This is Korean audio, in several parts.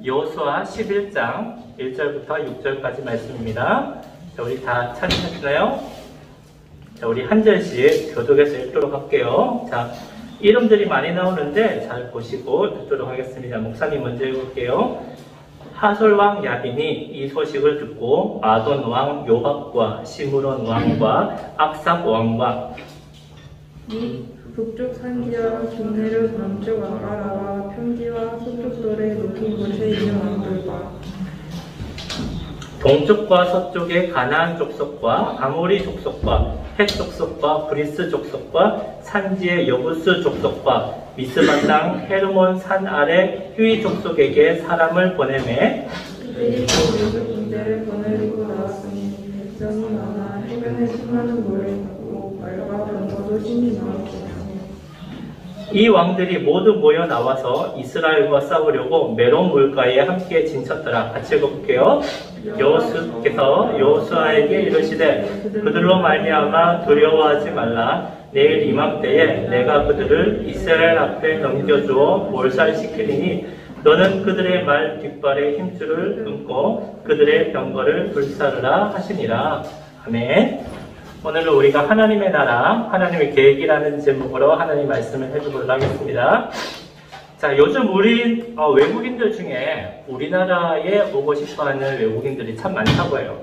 여호수아 11장 1절부터 6절까지 말씀입니다. 자, 우리 다 찾으셨나요? 자, 우리 한 절씩 교독해서 읽도록 할게요. 자, 이름들이 많이 나오는데 잘 보시고 듣도록 하겠습니다. 목사님 먼저 읽을게요. 하솔왕 야빈이 이 소식을 듣고 아돈 왕 요박과 시므론 왕과 악삽 왕과 이 북쪽 산지와 김내륙 남쪽 아라와 평지와 서쪽돌에 높은 곳에 있는 왕들과 동쪽과 서쪽의 가나안 족속과 아모리 족속과 헷 족속과 브리스 족속과 산지의 여부스 족속과 미스바 땅 헤르몬 산 아래 휴이 족속에게 사람을 보내매 그들이 그 외국 군대를 보내고 나왔으니 백성이 많아 해변에 수많은 물을 받고 말과 병거도 심히 많았고 이 왕들이 모두 모여 나와서 이스라엘과 싸우려고 메론 물가에 함께 진쳤더라. 같이 읽어볼게요. 여호수께서 여호수아에게 이르시되 그들로 말미암아 두려워하지 말라. 내일 이맘때에 내가 그들을 이스라엘 앞에 넘겨주어 몰살시키리니 너는 그들의 말 뒷발에 힘줄을 끊고 그들의 병거를 불사르라 하시니라. 아멘. 오늘은 우리가 하나님의 나라, 하나님의 계획이라는 제목으로 하나님 말씀을 해주도록 하겠습니다. 자, 요즘 우리 외국인들 중에 우리나라에 오고 싶어하는 외국인들이 참 많다고 해요.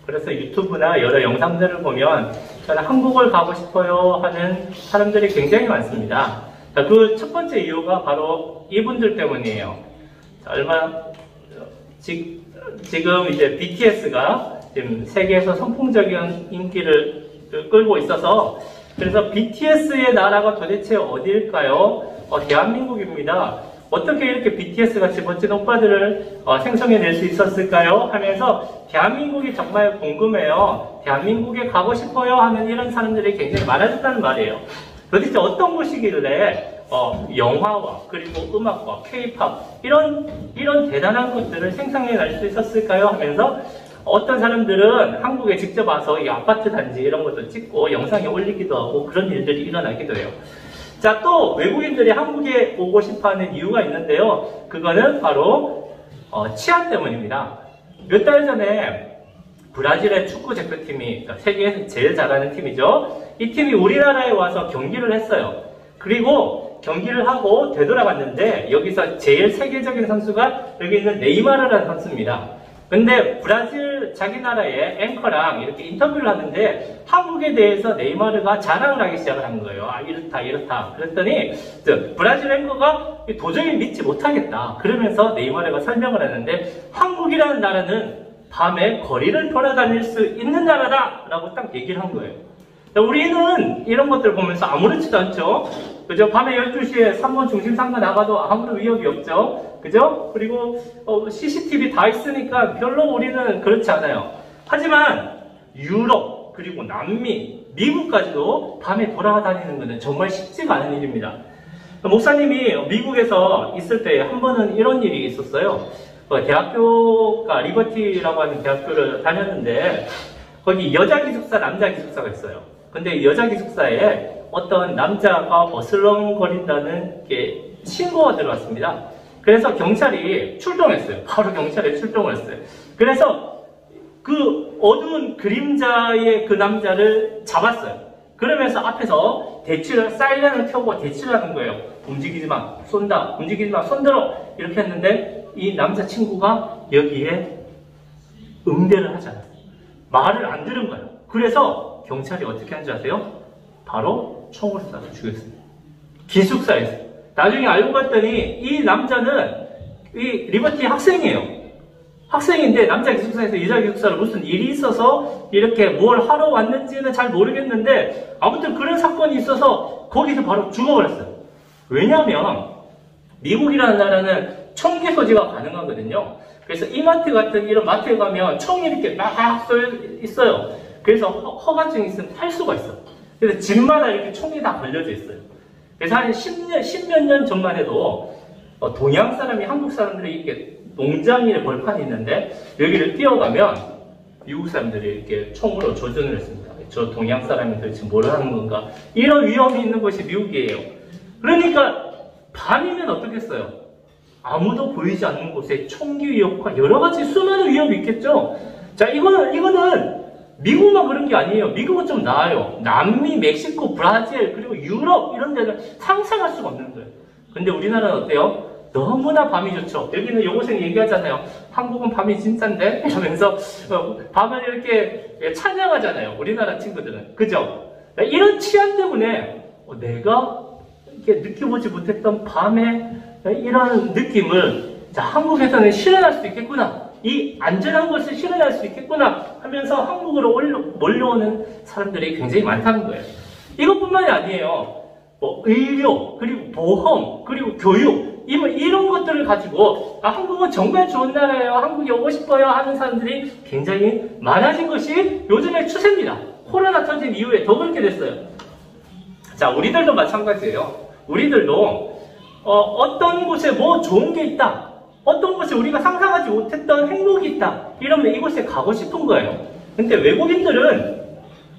그래서 유튜브나 여러 영상들을 보면 저는 한국을 가고 싶어요 하는 사람들이 굉장히 많습니다. 자, 그 첫 번째 이유가 바로 이분들 때문이에요. 자, 지금 이제 BTS가 지금 세계에서 선풍적인 인기를 끌고 있어서 그래서 BTS의 나라가 도대체 어디일까요? 대한민국입니다. 어떻게 이렇게 BTS가 멋진 오빠들을 생성해낼 수 있었을까요? 하면서 대한민국이 정말 궁금해요. 대한민국에 가고 싶어요 하는 이런 사람들이 굉장히 많아졌다는 말이에요. 도대체 어떤 곳이길래 영화와 그리고 음악과 K-팝 이런 대단한 것들을 생성해낼 수 있었을까요? 하면서 어떤 사람들은 한국에 직접 와서 이 아파트 단지 이런 것도 찍고 영상에 올리기도 하고 그런 일들이 일어나기도 해요. 자, 또 외국인들이 한국에 오고 싶어하는 이유가 있는데요. 그거는 바로 치안 때문입니다. 몇 달 전에 브라질의 축구 대표팀이 그러니까 세계에서 제일 잘하는 팀이죠. 이 팀이 우리나라에 와서 경기를 했어요. 그리고 경기를 하고 되돌아갔는데 여기서 제일 세계적인 선수가 여기 있는 네이마르라는 선수입니다. 근데 브라질 자기 나라의 앵커랑 이렇게 인터뷰를 하는데 한국에 대해서 네이마르가 자랑을 하기 시작을 한 거예요. 아, 이렇다. 그랬더니 브라질 앵커가 도저히 믿지 못하겠다. 그러면서 네이마르가 설명을 했는데 한국이라는 나라는 밤에 거리를 돌아다닐 수 있는 나라다 라고 딱 얘기를 한 거예요. 우리는 이런 것들 보면서 아무렇지도 않죠. 그죠? 밤에 12시에 3번 중심상가 나가도 아무런 위협이 없죠. 그죠? 그리고 CCTV 다 있으니까 별로 우리는 그렇지 않아요. 하지만 유럽, 그리고 남미, 미국까지도 밤에 돌아다니는 것은 정말 쉽지가 않은 일입니다. 목사님이 미국에서 있을 때 한 번은 이런 일이 있었어요. 대학교가 리버티라고 하는 대학교를 다녔는데 거기 여자 기숙사, 남자 기숙사가 있어요. 근데 여자 기숙사에 어떤 남자가 어슬렁거린다는 게 신고가 들어왔습니다. 그래서 경찰이 출동했어요. 바로 경찰이 출동을 했어요. 그래서 그 어두운 그림자의 그 남자를 잡았어요. 그러면서 앞에서 사이렌을 켜고 대치를 하는 거예요. 움직이지 마, 쏜다, 움직이지 마, 손들어! 이렇게 했는데 이 남자친구가 여기에 응대를 하지 않았어요. 말을 안 들은 거예요. 그래서 경찰이 어떻게 한지 아세요? 바로 총을 쏴서 죽였습니다. 기숙사에서. 나중에 알고 봤더니 이 남자는 이 리버티 학생이에요. 학생인데 남자 기숙사에서 여자 기숙사로 무슨 일이 있어서 이렇게 뭘 하러 왔는지는 잘 모르겠는데 아무튼 그런 사건이 있어서 거기서 바로 죽어버렸어요. 왜냐하면 미국이라는 나라는 총기 소지가 가능하거든요. 그래서 이마트 같은 이런 마트에 가면 총이 이렇게 막 있어요. 그래서 허가증이 있으면 팔 수가 있어요. 그래서 집마다 이렇게 총이 다 걸려져 있어요. 그래서 한 10몇 년 전만 해도 동양 사람이 한국 사람들이 이렇게 농장일에 벌판이 있는데 여기를 뛰어가면 미국 사람들이 이렇게 총으로 조준을 했습니다. 저 동양 사람이 도대체 뭘 하는 건가? 이런 위험이 있는 곳이 미국이에요. 그러니까 밤이면 어떻겠어요? 아무도 보이지 않는 곳에 총기 위협과 여러 가지 수많은 위협이 있겠죠. 자, 이거는 미국만 그런 게 아니에요. 미국은 좀 나아요. 남미, 멕시코, 브라질, 그리고 유럽 이런 데는 상상할 수가 없는 거예요. 근데 우리나라는 어때요? 너무나 밤이 좋죠. 여기는 요것을 얘기하잖아요. 한국은 밤이 진짠데? 이러면서 밤을 이렇게 찬양하잖아요. 우리나라 친구들은. 그죠? 이런 취향 때문에 내가 이렇게 느껴보지 못했던 밤의 이런 느낌을 자, 한국에서는 실현할 수 있겠구나. 이 안전한 것을 실현할 수 있겠구나 하면서 한국으로 몰려오는 사람들이 굉장히 많다는 거예요. 이것뿐만이 아니에요. 뭐 의료, 그리고 보험, 그리고 교육 이런 것들을 가지고 한국은 정말 좋은 나라예요. 한국에 오고 싶어요 하는 사람들이 굉장히 많아진 것이 요즘의 추세입니다. 코로나 터진 이후에 더 그렇게 됐어요. 자, 우리들도 마찬가지예요. 우리들도 어떤 곳에 뭐 좋은 게 있다. 어떤 곳에 우리가 상상하지 못했던 행복이 있다. 이러면 이곳에 가고 싶은 거예요. 근데 외국인들은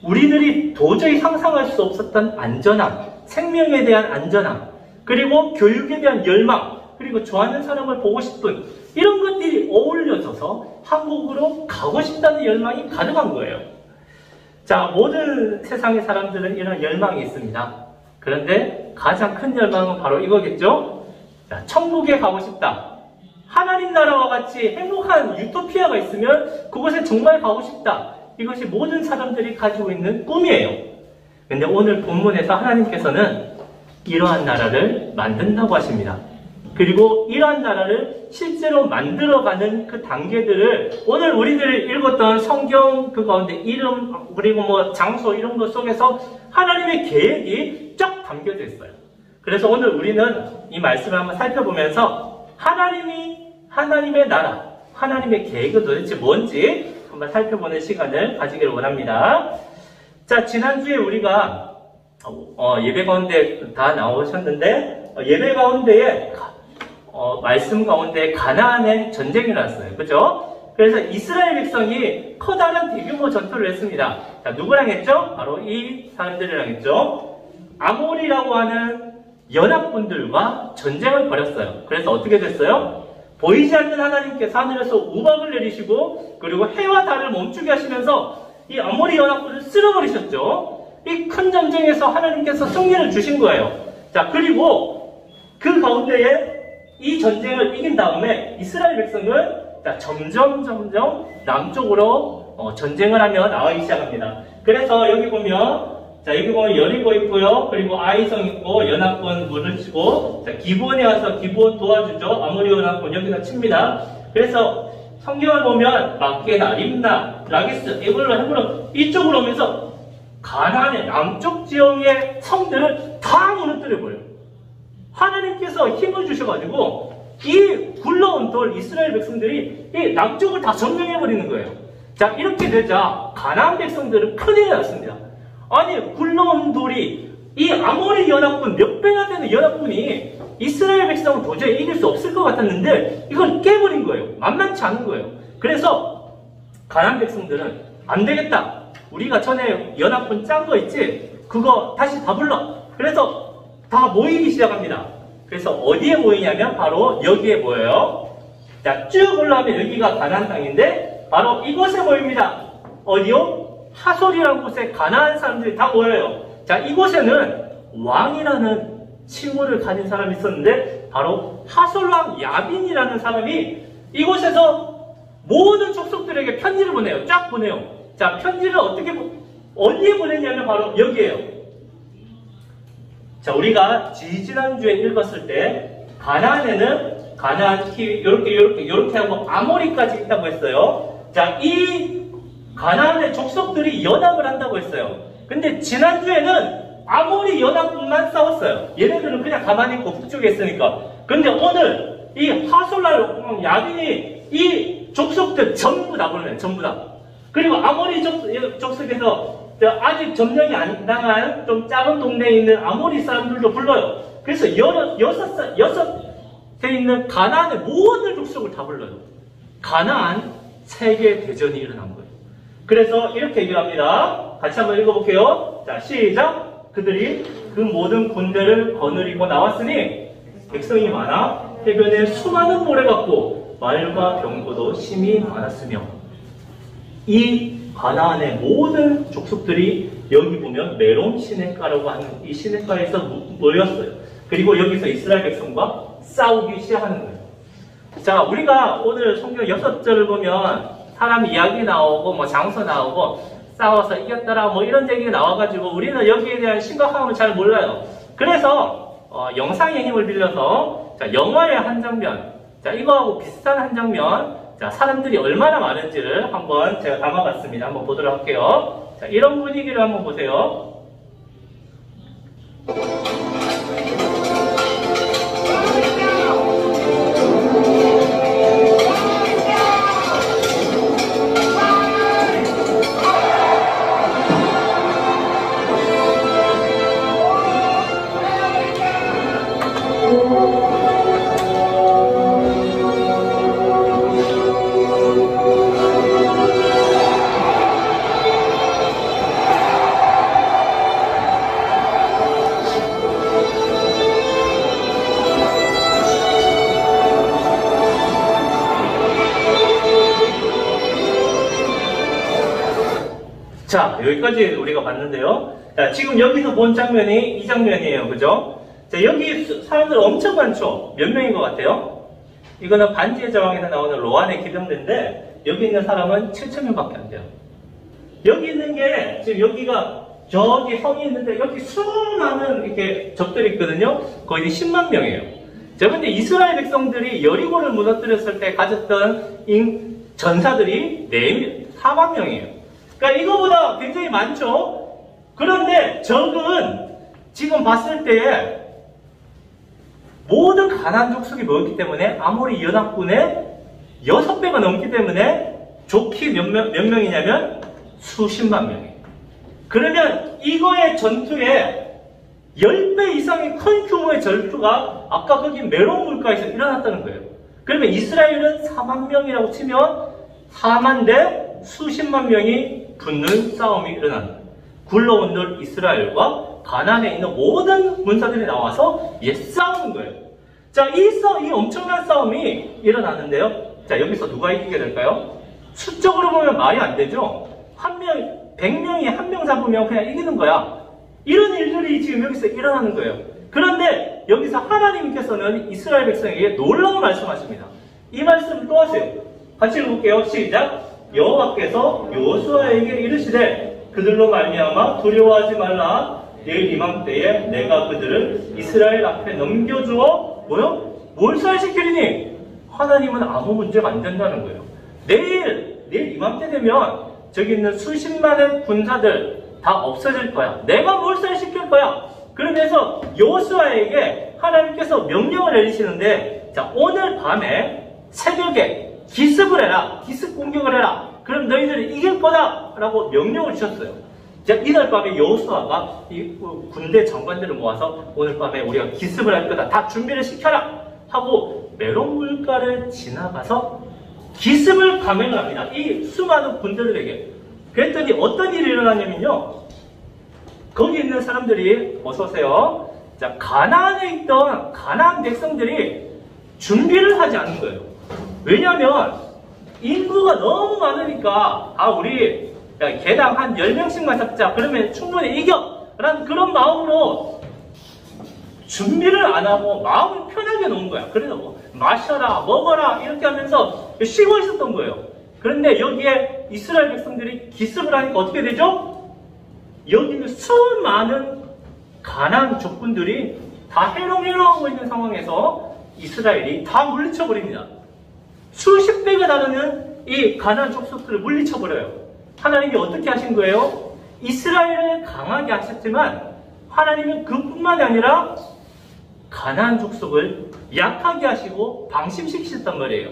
우리들이 도저히 상상할 수 없었던 안전함, 생명에 대한 안전함, 그리고 교육에 대한 열망, 그리고 좋아하는 사람을 보고 싶은 이런 것들이 어울려져서 한국으로 가고 싶다는 열망이 가득한 거예요. 자, 모든 세상의 사람들은 이런 열망이 있습니다. 그런데 가장 큰 열망은 바로 이거겠죠? 자, 천국에 가고 싶다. 하나님 나라와 같이 행복한 유토피아가 있으면 그곳에 정말 가고 싶다. 이것이 모든 사람들이 가지고 있는 꿈이에요. 근데 오늘 본문에서 하나님께서는 이러한 나라를 만든다고 하십니다. 그리고 이러한 나라를 실제로 만들어가는 그 단계들을 오늘 우리들이 읽었던 성경 그 가운데 이름 그리고 뭐 장소 이런 것 속에서 하나님의 계획이 쫙 담겨져 있어요. 그래서 오늘 우리는 이 말씀을 한번 살펴보면서 하나님의 나라, 하나님의 계획은 도대체 뭔지 한번 살펴보는 시간을 가지기를 원합니다. 자, 지난주에 우리가 예배 가운데 다 나오셨는데 예배 가운데에 말씀 가운데 가나안의 전쟁이 났어요. 그죠? 그래서 이스라엘 백성이 커다란 대규모 전투를 했습니다. 자, 누구랑 했죠? 바로 이 사람들이랑 했죠. 아모리라고 하는 연합군들과 전쟁을 벌였어요. 그래서 어떻게 됐어요? 보이지 않는 하나님께서 하늘에서 우박을 내리시고 그리고 해와 달을 멈추게 하시면서 이 아모리 연합군을 쓸어버리셨죠. 이 큰 전쟁에서 하나님께서 승리를 주신 거예요. 자, 그리고 그 가운데에 이 전쟁을 이긴 다음에 이스라엘 백성은 자, 점점 남쪽으로 전쟁을 하며 나가기 시작합니다. 그래서 여기 보면 여리고 있고요. 그리고 아이성 있고 연합군 물을 치고 자, 기브온에 와서 기브온 도와주죠. 아모리 연합군 여기서 칩니다. 그래서 성경을 보면 막게나, 림나, 라기스, 헤브론 이쪽으로 오면서 가나안의 남쪽 지역의 성들을 다 무너뜨려버려요. 하나님께서 힘을 주셔가지고 이 굴러온 돌 이스라엘 백성들이 이 남쪽을 다 점령해버리는 거예요. 자, 이렇게 되자 가나안 백성들은 큰일이 났습니다. 아니, 굴러온 돌이 이 아모리 연합군 몇 배나 되는 연합군이 이스라엘 백성을 도저히 이길 수 없을 것 같았는데 이걸 깨버린 거예요. 만만치 않은 거예요. 그래서 가나안 백성들은 안 되겠다. 우리가 전에 연합군 짠 거 있지? 그거 다시 다 불러. 그래서 다 모이기 시작합니다. 그래서 어디에 모이냐면 바로 여기에 모여요. 자, 쭉 올라가면 여기가 가나안 땅인데 바로 이곳에 모입니다. 어디요? 하솔이라는 곳에 가나안 사람들이 다 모여요. 자, 이곳에는 왕이라는 칭호를 가진 사람이 있었는데 바로 하솔왕 야빈이라는 사람이 이곳에서 모든 족속들에게 편지를 보내요. 쫙 보내요. 자, 편지를 어디에 보냈냐면 바로 여기에요. 자, 우리가 지난주에 읽었을 때 가나안에는 가나안, 이렇게 하고 아모리까지 있다고 했어요. 자, 이 가나안의 족속들이 연합을 한다고 했어요. 근데 지난주에는 아모리 연합군만 싸웠어요. 얘네들은 그냥 가만히 있고 북쪽에 있으니까. 근데 오늘 이 하솔라 야빈이 이 족속들 전부 다 불러요. 전부 다. 그리고 아모리 족속에서 아직 점령이 안 당한 좀 작은 동네에 있는 아모리 사람들도 불러요. 그래서 여섯에 있는 가나안의 모든 족속을 다 불러요. 가나안 세계 대전이 일어난 거예요. 그래서 이렇게 얘기를 합니다. 같이 한번 읽어볼게요. 자, 시작. 그들이 그 모든 군대를 거느리고 나왔으니 백성이 많아 해변에 수많은 모래같고 말과 병거도 심히 많았으며 이 가나안의 모든 족속들이 여기 보면 메론 시냇가라고 하는 이 시냇가에서 모였어요. 그리고 여기서 이스라엘 백성과 싸우기 시작하는 거예요. 자, 우리가 오늘 성경 6절을 보면 사람 이야기 나오고 뭐 장소 나오고 싸워서 이겼더라 뭐 이런 얘기가 나와가지고 우리는 여기에 대한 심각함을 잘 몰라요. 그래서 영상의 힘을 빌려서 자, 영화의 한 장면, 자, 이거하고 비슷한 한 장면, 자, 사람들이 얼마나 많은지를 한번 제가 담아봤습니다. 한번 보도록 할게요. 자, 이런 분위기를 한번 보세요. 자, 여기까지 우리가 봤는데요. 자, 지금 여기서 본 장면이 이 장면이에요. 그죠? 자, 여기 사람들 엄청 많죠? 몇 명인 것 같아요? 이거는 반지의 제왕에서 나오는 로안의 기병대인데, 여기 있는 사람은 7,000명밖에 안 돼요. 여기 있는 게, 지금 여기가 저기 성이 있는데, 여기 수많은 이렇게 적들이 있거든요? 거의 10만 명이에요. 자, 근데 이스라엘 백성들이 여리고를 무너뜨렸을 때 가졌던 전사들이 4만 명이에요. 그러니까 이거보다 굉장히 많죠? 그런데 적은 지금 봤을 때 모든 가나안 족속이 모였기 때문에 아모리 연합군의 6배가 넘기 때문에 족히 몇 명이냐면 수십만 명이에요. 그러면 이거의 전투에 10배 이상의 큰 규모의 전투가 아까 거기 메론 물가에서 일어났다는 거예요. 그러면 이스라엘은 4만 명이라고 치면 4만 대 수십만 명이 붙는 싸움이 일어난다. 굴러온돌 이스라엘과 가나안에 있는 모든 문사들이 나와서 싸우는 거예요. 자, 이 엄청난 싸움이 일어나는데요. 자, 여기서 누가 이기게 될까요? 수적으로 보면 말이 안 되죠? 100명이 한 명 잡으면 그냥 이기는 거야. 이런 일들이 지금 여기서 일어나는 거예요. 그런데 여기서 하나님께서는 이스라엘 백성에게 놀라운 말씀하십니다. 이 말씀을 또 하세요. 같이 읽어볼게요. 시작. 여호와께서 여호수아에게 이르시되 그들로 말미암아 두려워하지 말라. 내일 이맘때에 내가 그들을 이스라엘 앞에 넘겨주어 뭐요? 몰살시키리니 하나님은 아무 문제가 안 된다는 거예요. 내일 이맘때 되면 저기 있는 수십만의 군사들 다 없어질 거야. 내가 몰살시킬 거야. 그러면서 여호수아에게 하나님께서 명령을 내리시는데, 자, 오늘 밤에 새벽에 기습을 해라. 기습 공격을 해라. 그럼 너희들이 이길 거다. 라고 명령을 주셨어요. 자, 이날 밤에 여호수아가 이 군대 장관들을 모아서 오늘 밤에 우리가 기습을 할 거다. 다 준비를 시켜라. 하고 메론 물가를 지나가서 기습을 감행을 합니다. 이 수많은 군대들에게. 그랬더니 어떤 일이 일어나냐면요. 거기 있는 사람들이, 어서오세요. 자, 가나안에 있던 가나안 백성들이 준비를 하지 않는 거예요. 왜냐하면 인구가 너무 많으니까 우리 개당 한 10명씩만 잡자. 그러면 충분히 이겨. 라는 그런 마음으로 준비를 안 하고 마음을 편하게 놓은 거야. 그래서 뭐 마셔라, 먹어라 이렇게 하면서 쉬고 있었던 거예요. 그런데 여기에 이스라엘 백성들이 기습을 하니까 어떻게 되죠? 여기는 수많은 가나안 족군들이 다 해롱해롱하고 있는 상황에서 이스라엘이 다 물리쳐버립니다. 수십 배가 다르는 이 가나안 족속들을 물리쳐버려요. 하나님이 어떻게 하신 거예요? 이스라엘을 강하게 하셨지만 하나님은 그뿐만이 아니라 가나안 족속을 약하게 하시고 방심시키셨단 말이에요.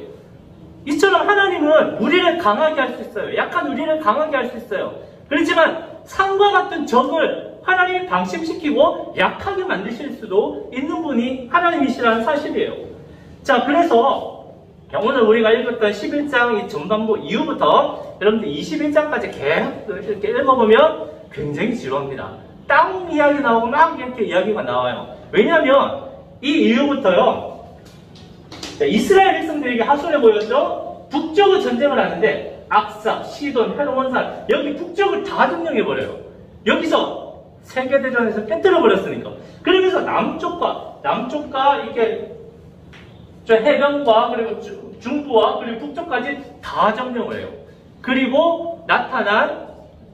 이처럼 하나님은 우리를 강하게 할 수 있어요. 약한 우리를 강하게 할 수 있어요. 그렇지만 산과 같은 적을 하나님이 방심시키고 약하게 만드실 수도 있는 분이 하나님이시라는 사실이에요. 자, 그래서 오늘 우리가 읽었던 11장 이 전반부 이후부터 여러분들 21장까지 계속 이렇게 읽어보면 굉장히 지루합니다. 땅 이야기 나오고 막 이렇게 이야기가 나와요. 왜냐하면 이 이후부터요, 자, 이스라엘 백성들에게 하소연해 보였죠? 북쪽은 전쟁을 하는데 악삭, 시돈, 헤르몬산 여기 북쪽을 다 점령해버려요. 여기서 세계대전에서 빼뜨려버렸으니까. 그러면서 남쪽과 이게 저 해변과 그리고 중부와 그리고 북쪽까지 다 점령을 해요. 그리고 나타난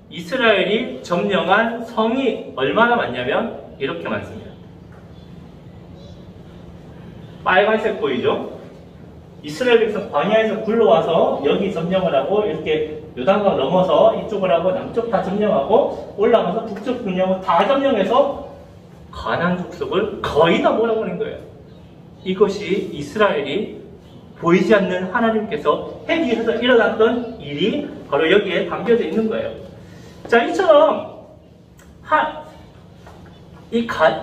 이스라엘이 점령한 성이 얼마나 많냐면 이렇게 많습니다. 빨간색 보이죠? 이스라엘 백성 광야에서 굴러와서 여기 점령을 하고 이렇게 요단강 넘어서 이쪽을 하고 남쪽 다 점령하고 올라가서 북쪽 점령을 다 점령해서 가나안 족속을 거의 다 몰아버린 거예요. 이것이 이스라엘이 보이지 않는 하나님께서 해주셔서 일어났던 일이 바로 여기에 담겨져 있는 거예요. 자, 이처럼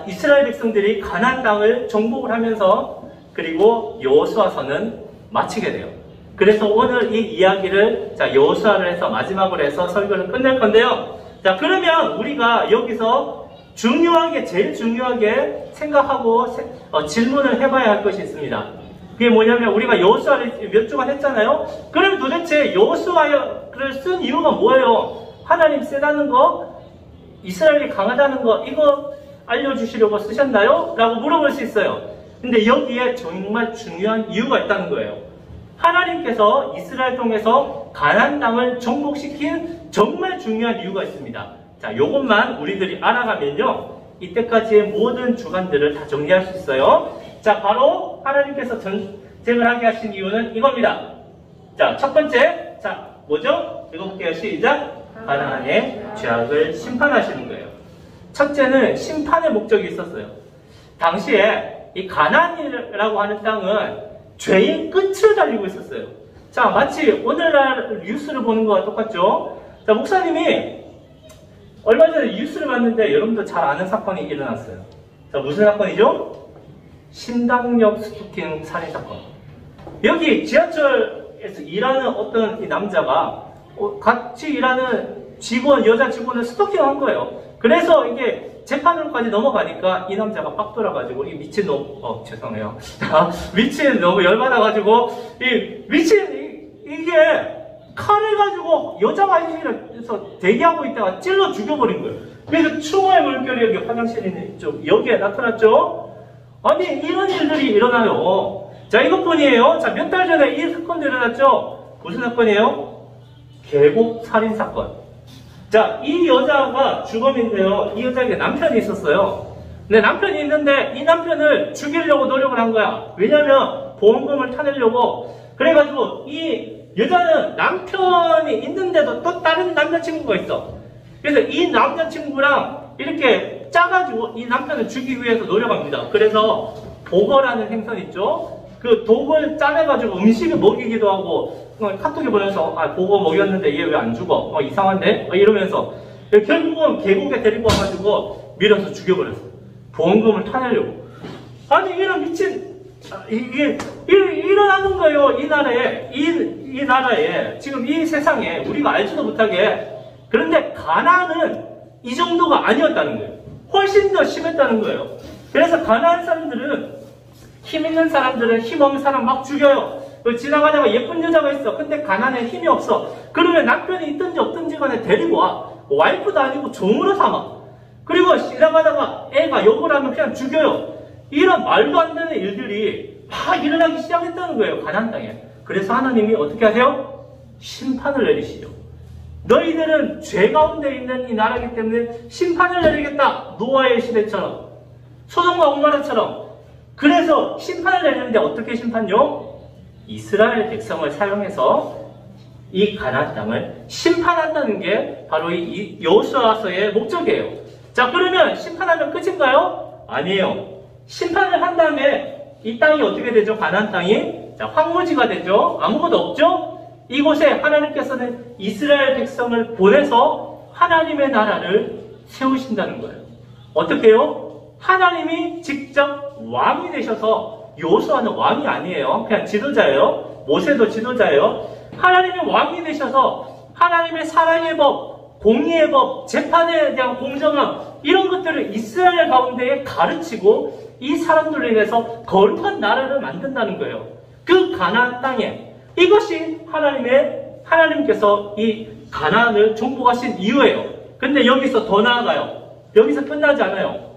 이스라엘 백성들이 가나안 땅을 정복을 하면서 그리고 여호수아서는 마치게 돼요. 그래서 오늘 이 이야기를 여호수아를 해서 마지막으로 해서 설교를 끝낼 건데요. 자, 그러면 우리가 여기서 제일 중요하게 생각하고 질문을 해봐야 할 것이 있습니다. 그게 뭐냐면 우리가 여호수아를 몇 주간 했잖아요. 그럼 도대체 여호수아를 쓴 이유가 뭐예요? 하나님 세다는 거, 이스라엘이 강하다는 거 이거 알려주시려고 쓰셨나요? 라고 물어볼 수 있어요. 근데 여기에 정말 중요한 이유가 있다는 거예요. 하나님께서 이스라엘 통해서 가나안 땅을 정복시킨 정말 중요한 이유가 있습니다. 자, 요것만 우리들이 알아가면요, 이때까지의 모든 주간들을 다 정리할 수 있어요. 자, 바로 하나님께서 전쟁을 하게 하신 이유는 이겁니다. 자, 첫 번째, 자, 뭐죠? 읽어볼게요. 시작. 가나안의 죄악을 심판하시는 거예요. 첫째는 심판의 목적이 있었어요. 당시에 이 가나안이라고 하는 땅은 죄의 끝을 달리고 있었어요. 자, 마치 오늘날 뉴스를 보는 거와 똑같죠? 자, 목사님이 얼마 전에 뉴스를 봤는데 여러분도 잘 아는 사건이 일어났어요. 자, 무슨 사건이죠? 신당역 스토킹 살인 사건. 여기 지하철에서 일하는 어떤 이 남자가 같이 일하는 여자 직원을 스토킹한 거예요. 그래서 이게 재판으로까지 넘어가니까 이 남자가 빡 돌아가지고 이 미친놈, 죄송해요. 미친 너무 열받아가지고 이게 칼을 가지고 여자 화장실에서 대기하고 있다가 찔러 죽여버린 거예요. 그래서 추모의 물결이 여기 화장실에 있는 이쪽 여기에 나타났죠. 아니 이런 일들이 일어나요. 자, 이것뿐이에요. 자, 몇 달 전에 이 사건도 일어났죠. 무슨 사건이에요? 계곡 살인 사건. 자, 이 여자가 주범인데요. 이 여자에게 남편이 있었어요. 근데 남편이 있는데 이 남편을 죽이려고 노력을 한 거야. 왜냐면 보험금을 타내려고. 그래가지고 이 여자는 남편이 있는데도 또 다른 남자친구가 있어. 그래서 이 남자친구랑 이렇게 짜가지고 이 남편을 죽이기 위해서 노력합니다. 그래서 독어라는 행선 있죠. 그 독을 짜내가지고 음식을 먹이기도 하고 카톡에 보내서 독어 먹였는데 얘 왜 안 죽어? 이상한데? 이러면서 결국은 계곡에 데리고 와가지고 밀어서 죽여버렸어. 보험금을 타내려고. 아니 이런 미친 이게 일어나는 거예요. 이 나라에 지금 이 세상에 우리가 알지도 못하게. 그런데 가나안은 이 정도가 아니었다는 거예요. 훨씬 더 심했다는 거예요. 그래서 가나안 사람들은 힘 있는 사람들은 힘 없는 사람 막 죽여요. 지나가다가 예쁜 여자가 있어. 근데 가난에 힘이 없어. 그러면 남편이 있든지 없든지 간에 데리고 와. 와이프도 아니고 종으로 삼아. 그리고 지나가다가 애가 욕을 하면 그냥 죽여요. 이런 말도 안 되는 일들이 막 일어나기 시작했다는 거예요. 가나안 땅에. 그래서 하나님이 어떻게 하세요? 심판을 내리시죠. 너희들은 죄 가운데 있는 이 나라이기 때문에 심판을 내리겠다. 노아의 시대처럼. 소돔과 고모라처럼. 그래서 심판을 내리는데 어떻게 심판요? 이스라엘 백성을 사용해서 이 가나안 땅을 심판한다는 게 바로 이 여호수아서의 목적이에요. 자, 그러면 심판하면 끝인가요? 아니에요. 심판을 한 다음에 이 땅이 어떻게 되죠? 가나안 땅이 황무지가 되죠. 아무것도 없죠. 이곳에 하나님께서는 이스라엘 백성을 보내서 하나님의 나라를 세우신다는 거예요. 어떻게 해요? 하나님이 직접 왕이 되셔서, 여호수아는 왕이 아니에요. 그냥 지도자예요. 모세도 지도자예요. 하나님이 왕이 되셔서 하나님의 사랑의 법, 공의의 법, 재판에 대한 공정함, 이런 것들을 이스라엘 가운데에 가르치고 이 사람들로 인해서 거룩한 나라를 만든다는 거예요. 그 가나안 땅에 이것이 하나님께서 이 가나안을 정복하신 이유예요. 근데 여기서 더 나아가요. 여기서 끝나지 않아요.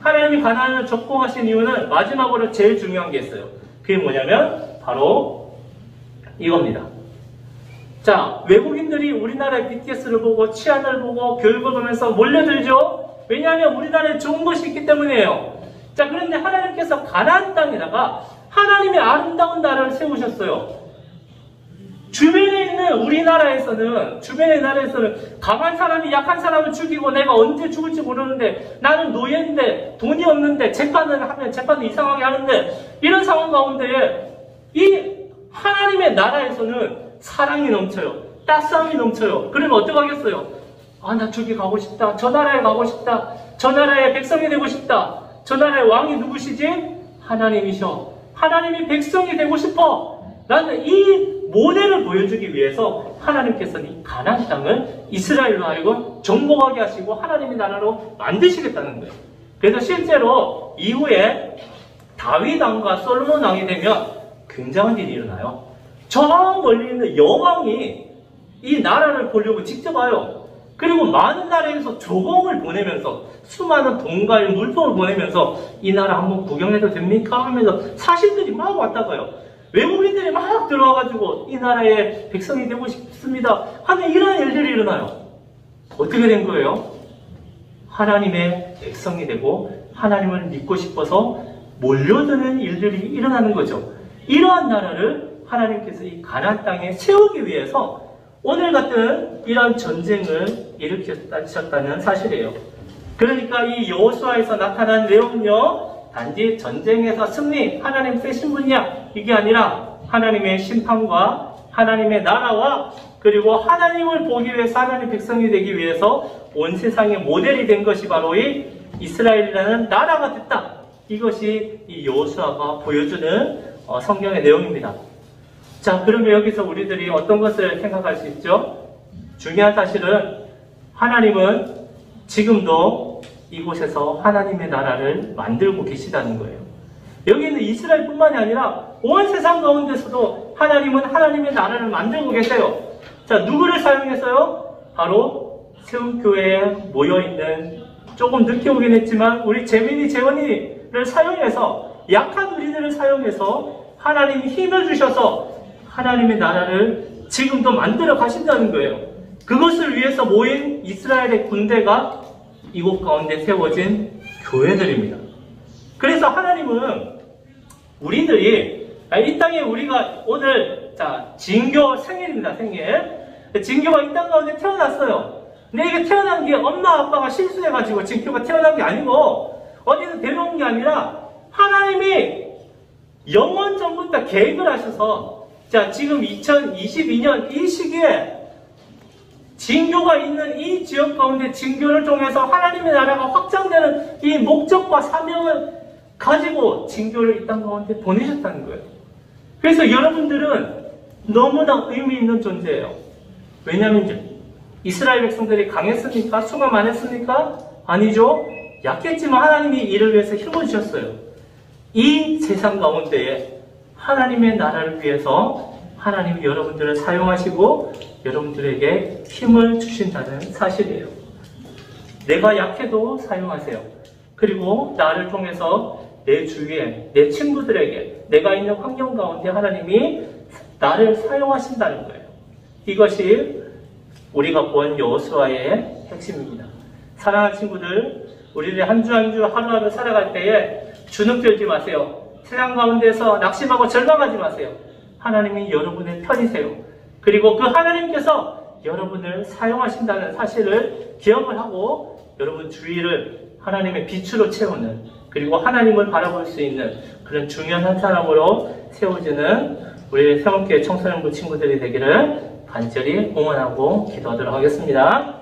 하나님이 가나안을 정복하신 이유는 마지막으로 제일 중요한 게 있어요. 그게 뭐냐면 바로 이겁니다. 자, 외국인들이 우리나라의 BTS를 보고 치안을 보고 교육을 보면서 몰려들죠. 왜냐하면 우리나라에 좋은 것이 있기 때문이에요. 자, 그런데 하나님께서 가나안 땅에다가 하나님의 아름다운 나라를 세우셨어요. 주변에 있는 우리나라에서는 강한 사람이 약한 사람을 죽이고 내가 언제 죽을지 모르는데 나는 노예인데 돈이 없는데 재판을 하면 재판을 이상하게 하는데 이런 상황 가운데 이 하나님의 나라에서는 사랑이 넘쳐요. 따스함이 넘쳐요. 그러면 어떡하겠어요? 아, 나 저기 가고 싶다. 저 나라에 가고 싶다. 저 나라의 백성이 되고 싶다. 저 나라의 왕이 누구시지? 하나님이셔. 하나님이 백성이 되고 싶어. 나는 이 모델을 보여주기 위해서 하나님께서는 이 가나안 땅을 이스라엘로 하여금 정복하게 하시고 하나님의 나라로 만드시겠다는 거예요. 그래서 실제로 이후에 다윗 왕과 솔로몬 왕이 되면 굉장한 일이 일어나요. 저 멀리 있는 여왕이 이 나라를 보려고 직접 와요. 그리고 많은 나라에서 조공을 보내면서 수많은 돈과 물품을 보내면서 이 나라 한번 구경해도 됩니까? 하면서 사신들이 막 왔다 가요. 외국인들이 막 들어와가지고 이 나라의 백성이 되고 싶습니다 하는 이런 일들이 일어나요. 어떻게 된 거예요? 하나님의 백성이 되고 하나님을 믿고 싶어서 몰려드는 일들이 일어나는 거죠. 이러한 나라를 하나님께서 이 가나안 땅에 세우기 위해서 오늘 같은 이런 전쟁을 일으키셨다는 사실이에요. 그러니까 이 여호수아에서 나타난 내용은요, 단지 전쟁에서 승리, 하나님 세신 분이야 이게 아니라 하나님의 심판과 하나님의 나라와 그리고 하나님을 보기 위해서 하나님의 백성이 되기 위해서 온 세상의 모델이 된 것이 바로 이 이스라엘이라는 나라가 됐다. 이것이 이 여호수아가 보여주는 성경의 내용입니다. 자, 그러면 여기서 우리들이 어떤 것을 생각할 수 있죠? 중요한 사실은 하나님은 지금도 이곳에서 하나님의 나라를 만들고 계시다는 거예요. 여기 있는 이스라엘뿐만이 아니라 온 세상 가운데서도 하나님은 하나님의 나라를 만들고 계세요. 자, 누구를 사용해서요? 바로 세움교회에 모여있는, 조금 늦게 오긴 했지만 우리 재민이, 재원이를 사용해서, 약한 우리들을 사용해서 하나님이 힘을 주셔서 하나님의 나라를 지금도 만들어 가신다는 거예요. 그것을 위해서 모인 이스라엘의 군대가 이곳 가운데 세워진 교회들입니다. 그래서 하나님은 우리들이 이 땅에 우리가 오늘 진교 생일입니다. 생일. 진교가 이 땅 가운데 태어났어요. 근데 이게 태어난 게 엄마 아빠가 실수해가지고 진교가 태어난 게 아니고 어디서 데려온 게 아니라 하나님이 영원 전부터 계획을 하셔서 지금 2022년 이 시기에 진교가 있는 이 지역 가운데 진교를 통해서 하나님의 나라가 확장되는 이 목적과 사명을 가지고 진교를 이 땅 가운데 보내셨다는 거예요. 그래서 여러분들은 너무나 의미 있는 존재예요. 왜냐하면 이스라엘 백성들이 강했습니까? 수가 많았습니까? 아니죠. 약했지만 하나님이 이를 위해서 힘을 주셨어요. 이 세상 가운데에 하나님의 나라를 위해서 하나님이 여러분들을 사용하시고 여러분들에게 힘을 주신다는 사실이에요. 내가 약해도 사용하세요. 그리고 나를 통해서 내 주위에, 내 친구들에게, 내가 있는 환경 가운데 하나님이 나를 사용하신다는 거예요. 이것이 우리가 본 여호수아의 핵심입니다. 사랑하는 친구들, 우리들 한 주 한 주 하루하루 살아갈 때에 주눅 들지 마세요. 세상 가운데서 낙심하고 절망하지 마세요. 하나님이 여러분의 편이세요. 그리고 그 하나님께서 여러분을 사용하신다는 사실을 기억을 하고 여러분 주위를 하나님의 빛으로 채우는, 그리고 하나님을 바라볼 수 있는 그런 중요한 한 사람으로 세워지는 우리 세원교회 청소년부 친구들이 되기를 간절히 응원하고 기도하도록 하겠습니다.